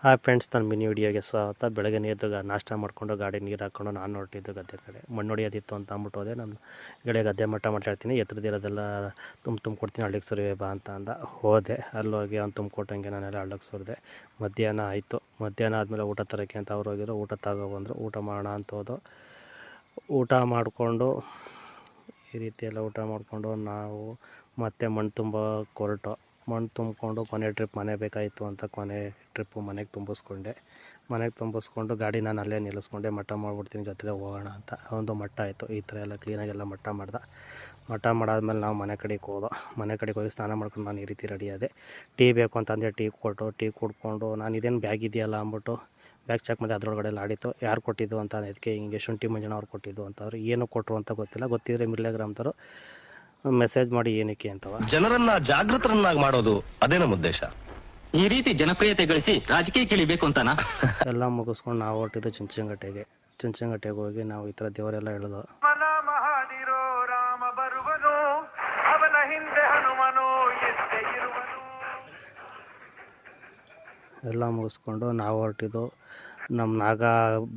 Hi friends, ನಾನು mini ವಿಡಿಯೋಗೆ ಸ್ವಾಗತ. ಬೆಳಗ್ಗೆ ಎದ್ದು ನಾಷ್ಟ ಮಾಡಿಕೊಂಡು ಗಾಡಿ ನೀರು ಹಾಕ್ಕೊಂಡು ನಾನು ಹೊರಟಿದ್ದು ಗದ್ದೆ ಕಡೆ. ಮಣ್ಣು ಹೊಡಿಯೋದಿತ್ತು ಅಂತ ಅಂದ್ಬಿಟ್ಟು ಹೋದೆ. ನಮ್ಮ ಗೆಳೆಯ ಗದ್ದೆ ಮಟ್ಟ ಮಾಡ್ತಾಯಿರ್ತೀನಿ, ಎತ್ತರದಿರೋದೆಲ್ಲ ತುಂಬಿಕೊಡ್ತೀನಿ, ಹಳ್ಳಿಗೆ ಸುರಿವೆ ಬಾ ಅಂತ ಅಂದ. ಹೋದೆ, ಅಲ್ಲೋಗಿ ಅವ್ನು ತುಂಬಿಕೊಟ್ಟಂಗೆ ನಾನೆಲ್ಲ ಹಳ್ಳಕ್ಕೆ ಸುರಿದೆ. ಮಧ್ಯಾಹ್ನ ಆಯಿತು. ಮಧ್ಯಾಹ್ನ ಆದಮೇಲೆ ಊಟ ತರೋಕ್ಕೆ ಅಂತ ಅವ್ರು ಹೋಗಿದ್ರು. ಊಟ ತಗೊಬಂದರು. ಊಟ ಮಾಡೋಣ ಅಂತ ಹೋದೋ. ಊಟ ಮಾಡಿಕೊಂಡು ಈ ರೀತಿ ಎಲ್ಲ ಊಟ ಮಾಡಿಕೊಂಡು ನಾವು ಮತ್ತೆ ಮಣ್ಣು ತುಂಬ ಹೊರಟು. ಮಣ್ಣು ತುಂಬಿಕೊಂಡು ಕೊನೆ ಟ್ರಿಪ್ ಮನೆ ಬೇಕಾಯಿತು ಅಂತ ಕೊನೆ ಟ್ರಿಪ್ಪು ಮನೆಗೆ ತುಂಬಿಸ್ಕೊಂಡು ಗಾಡಿ ನಾನು ಅಲ್ಲೇ ನಿಲ್ಲಿಸ್ಕೊಂಡೆ. ಮಟ್ಟ ಮಾಡಿಬಿಡ್ತೀನಿ, ಜೊತೆಗೆ ಹೋಗೋಣ ಅಂತ. ಒಂದು ಮಟ್ಟ ಆಯಿತು. ಈ ಥರ ಎಲ್ಲ ಕ್ಲೀನಾಗೆಲ್ಲ ಮಟ್ಟ ಮಾಡಾದ್ಮೇಲೆ ನಾವು ಮನೆ ಕಡೆಗೆ ಹೋಗಿ ಸ್ನಾನ ಮಾಡ್ಕೊಂಡು ನಾನು ಈ ರೀತಿ ರೆಡಿ ಆದೆ. ಟೀ ಬೇಕು ಅಂತಂದರೆ ಟೀ ಕುಡ್ಕೊಂಡು ನಾನು ಇದೇನು ಬ್ಯಾಗ್ ಇದೆಯಲ್ಲ ಅಂದ್ಬಿಟ್ಟು ಬ್ಯಾಗ್ ಚೆಕ್ ಮಾಡಿದೆ. ಅದರೊಳಗಡೆ ಎಲ್ಲ ಆಡಿತ್ತು. ಯಾರು ಕೊಟ್ಟಿದ್ದು ಅಂತ ಅದಕ್ಕೆ ಹಿಂಗೆ ಶುಂಠಿ ಮಂಜಣ್ಣ ಅವ್ರು ಕೊಟ್ಟಿದ್ದು ಅಂತವ್ರು. ಏನು ಕೊಟ್ಟರು ಅಂತ ಗೊತ್ತಿಲ್ಲ. ಗೊತ್ತಿದ್ರೆ ಮಿರ್ಲೆಗ್ರಾಮ್ದವರು ಮೆಸೇಜ್ ಮಾಡಿ ಏನಕ್ಕೆ ಅಂತವ. ಜನರನ್ನ ಜಾಗೃತರನ್ನಾಗಿ ಮಾಡೋದು ಅದೇ ನಮ್ಮ ಉದ್ದೇಶ. ಈ ರೀತಿ ಜನಪ್ರಿಯತೆ ಗಳಿಸಿ ರಾಜಕೀಯ ಕೇಳಿಬೇಕು ಅಂತಾನ. ಎಲ್ಲ ಮುಗಿಸ್ಕೊಂಡು ನಾವು ಹೊರಟಿದ್ದು ಚುಂಚನಗಟ್ಟೆಗೆ ಹೋಗಿ ನಾವು ಈ ಥರ ದೇವರೆಲ್ಲ ಹೇಳಿದ್ರು. ಎಲ್ಲ ಮುಗಿಸ್ಕೊಂಡು ನಾವು ಹೊರಟಿದ್ದು. ನಮ್ಮ ನಾಗ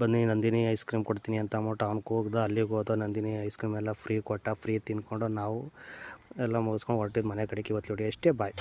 ಬನ್ನಿ ನಂದಿನಿ ಐಸ್ ಕ್ರೀಮ್ ಕೊಡ್ತೀನಿ ಅಂತ ಅಂದ್ಬಿಟ್ಟು ಅವ್ನು ಕೂಗ್ದ. ಅಲ್ಲಿಗೆ ಹೋದ. ನಂದಿನಿ ಐಸ್ ಕ್ರೀಮ್ ಎಲ್ಲ ಫ್ರೀ ಕೊಟ್ಟ. ಫ್ರೀ ತಿನ್ಕೊಂಡು ನಾವು ಎಲ್ಲ ಮುಗಿಸ್ಕೊಂಡು ಹೊರಟಿದ್ದು ಮನೆ ಕಡೆಗೆ. ಇವತ್ತು ವಿಡಿಯೋ ಅಷ್ಟೇ. ಬಾಯ್.